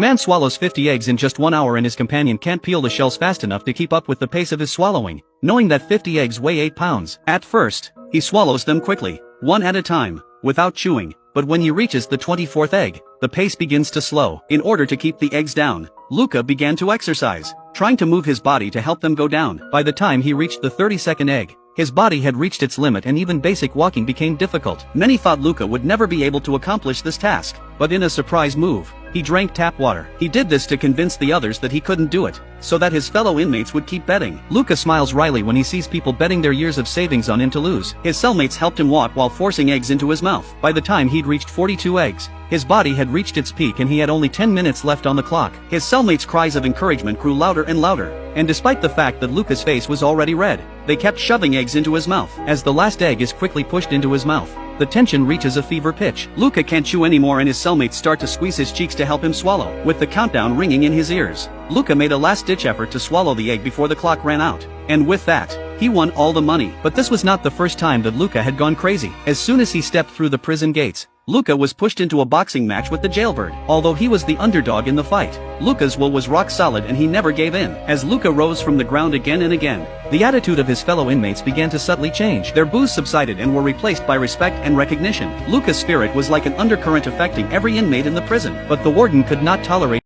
Man swallows 50 eggs in just 1 hour and his companion can't peel the shells fast enough to keep up with the pace of his swallowing, knowing that 50 eggs weigh 8 pounds. At first, he swallows them quickly, one at a time, without chewing, but when he reaches the 24th egg, the pace begins to slow. In order to keep the eggs down, Luca began to exercise, trying to move his body to help them go down. By the time he reached the 32nd egg, his body had reached its limit and even basic walking became difficult. Many thought Luca would never be able to accomplish this task, but in a surprise move, he drank tap water. He did this to convince the others that he couldn't do it, so that his fellow inmates would keep betting. Luca smiles wryly when he sees people betting their years of savings on him to lose. His cellmates helped him walk while forcing eggs into his mouth. By the time he'd reached 42 eggs, his body had reached its peak and he had only 10 minutes left on the clock. His cellmates' cries of encouragement grew louder and louder, and despite the fact that Luca's face was already red, they kept shoving eggs into his mouth. As the last egg is quickly pushed into his mouth, the tension reaches a fever pitch. Luca can't chew anymore and his cellmates start to squeeze his cheeks to help him swallow. With the countdown ringing in his ears, Luca made a last-ditch effort to swallow the egg before the clock ran out. And with that, he won all the money. But this was not the first time that Luca had gone crazy. As soon as he stepped through the prison gates, Luca was pushed into a boxing match with the jailbird. Although he was the underdog in the fight, Luca's will was rock solid and he never gave in. As Luca rose from the ground again and again, the attitude of his fellow inmates began to subtly change. Their boos subsided and were replaced by respect and recognition. Luca's spirit was like an undercurrent affecting every inmate in the prison, but the warden could not tolerate